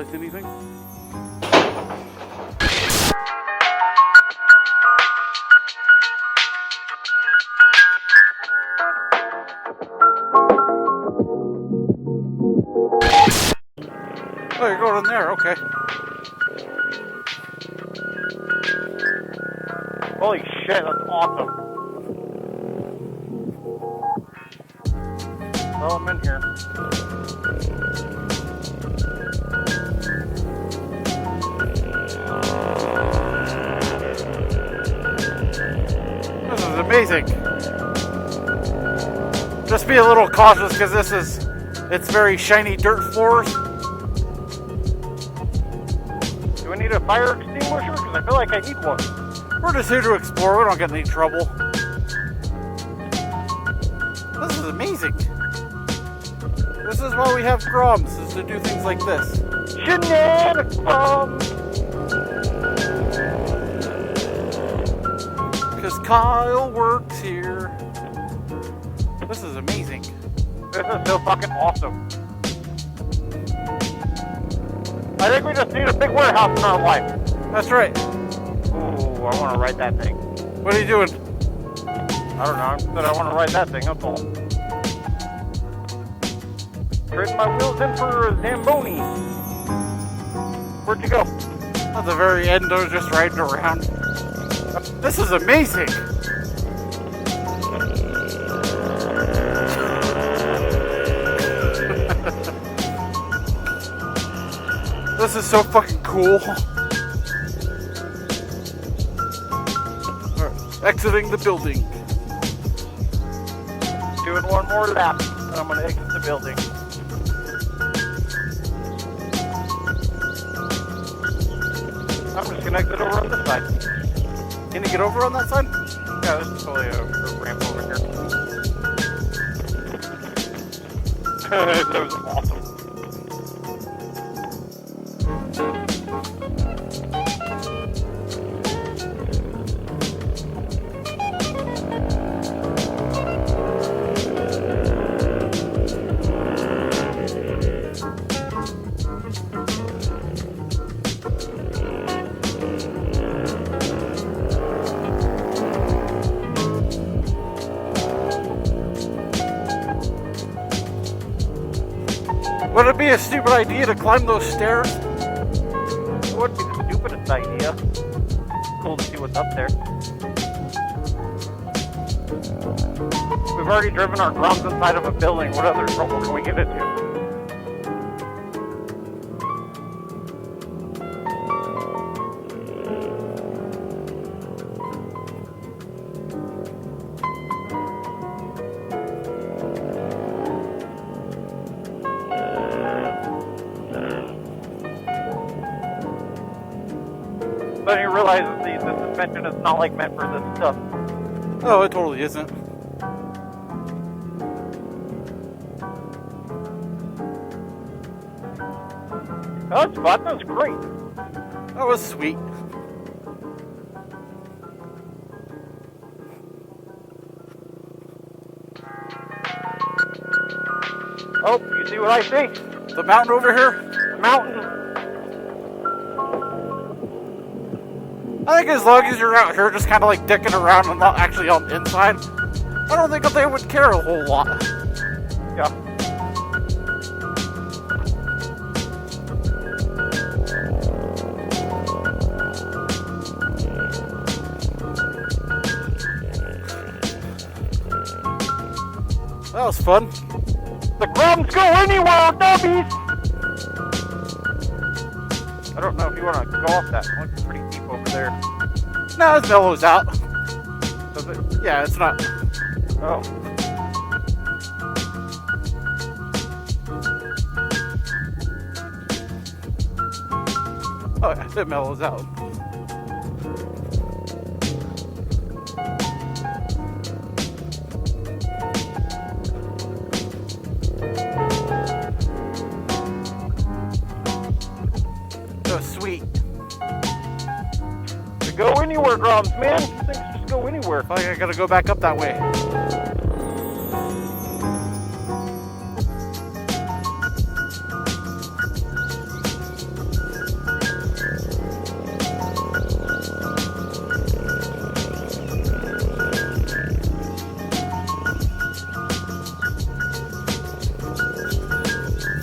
realized anything. Oh, you're going in there, okay. Holy shit, that's awesome. Well, I'm in here. This is amazing. Just be a little cautious because it's very shiny dirt floors. Do I need a fire extinguisher? Because I feel like I need one. We're just here to explore. We don't get in any trouble. This is amazing. This is why we have Groms, is to do things like this. ShenaniGROM's! Because Kyle works here. This is amazing. This is so fucking awesome. I think we just need a big warehouse in our life. That's right. Ooh, I want to ride that thing. What are you doing? I don't know, I said I want to ride that thing, that's all. Trading my wheels in for a Zamboni. Where'd you go? At the very end, I was just riding around. This is amazing. This is so fucking cool. Right, exiting the building. Doing one more lap, and I'm going to exit the building. I'm just going to exit over on this side. Can you get over on that side? Yeah, this is totally a ramp over here. That was awesome. Would it be a stupid idea to climb those stairs? It wouldn't be the stupidest idea. Cool to see what's up there. We've already driven our Groms inside of a building. What other trouble can we get into? Then you realize that the suspension is not like meant for this stuff. Oh, it totally isn't. Oh, that's fun. That was great. That was sweet. Oh, you see what I see? The mountain over here? The mountain. I think as long as you're out here just kind of like dicking around and not actually on the inside, I don't think that they would care a whole lot. Yeah. That was fun. The Groms go anywhere, dubbies! I don't know if you want to go off that. It looks pretty deep over there. No, it mellows out. Does it? Yeah, it's not. Oh. Oh, yeah, it mellows out. So sweet. To go anywhere, Groms, man. Things just go anywhere. I gotta go back up that way.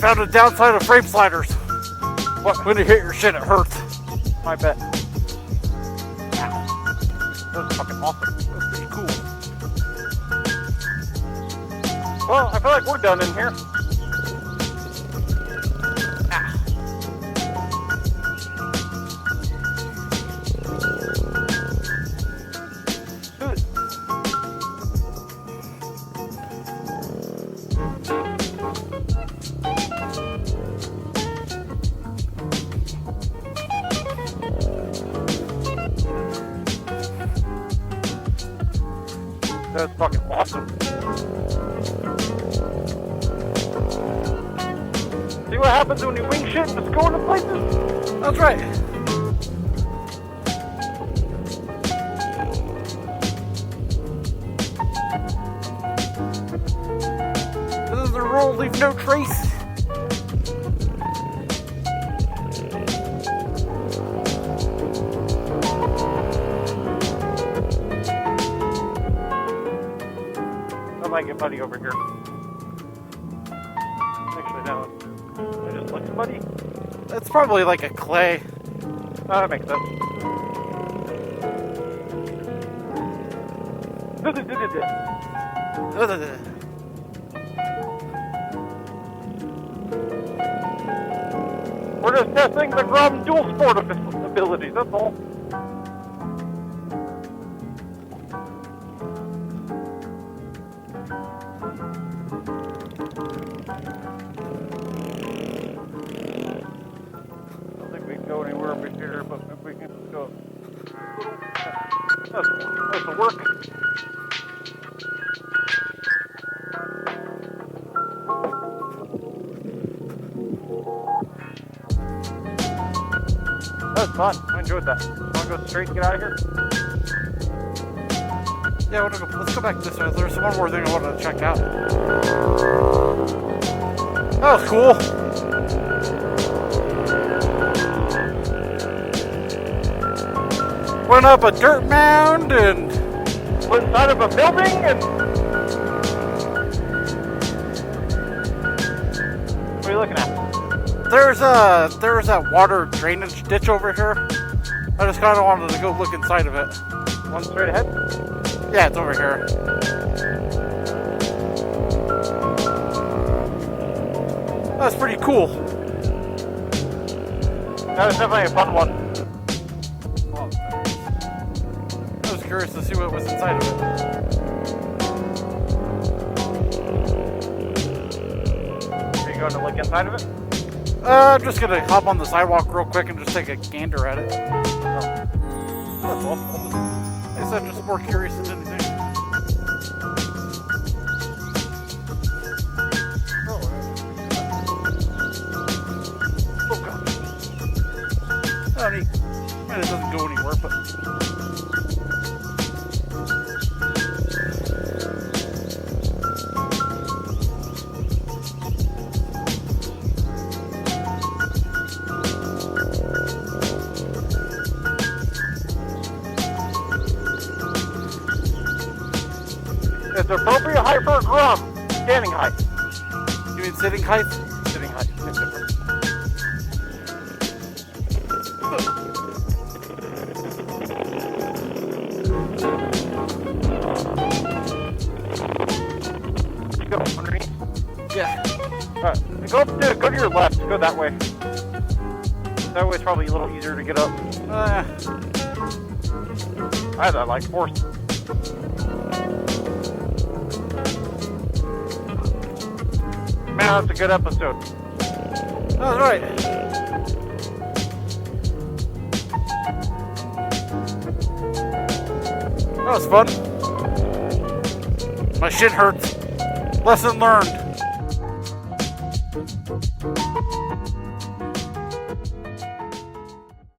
found the downside of frame sliders. What? When you hit your shit, it hurts. I bet. That's fucking awesome. That's pretty cool. Well, I feel like we're done in here. That's fucking awesome. See what happens when you wing shit and just go into places? That's right. This is the rule, leave no trace. I might get Buddy over here. Actually, no. I just like Buddy. That's probably like a clay. Oh, that makes sense. We're just testing the Grom dual sport abilities, that's all. I don't think we can go anywhere over here, but if we can just go. That's the work. That was fun. I enjoyed that. Want to go straight and get out of here? Yeah, let's go back this way. There's one more thing I wanted to check out. That was cool. Went up a dirt mound and Went inside of a building and... What are you looking at? there's that water drainage ditch over here. I just kind of wanted to go look inside of it. One straight ahead? Yeah, it's over here. That's pretty cool. That was definitely a fun one. I was curious to see what was inside of it. Are you going to look inside of it? I'm just gonna hop on the sidewalk real quick and just take a gander at it. Oh. That's all. I said just more curious than anything. Oh god. Oh, neat. Man, it doesn't go anywhere, but. It's appropriate height for a Grom. Standing height. You mean sitting height? Sitting height. It's different. You go underneath? Yeah. Alright. Go to your left. Go that way. That way it's probably a little easier to get up. I had that like forced. Man, that's a good episode. That was right. That was fun. My shit hurts. Lesson learned.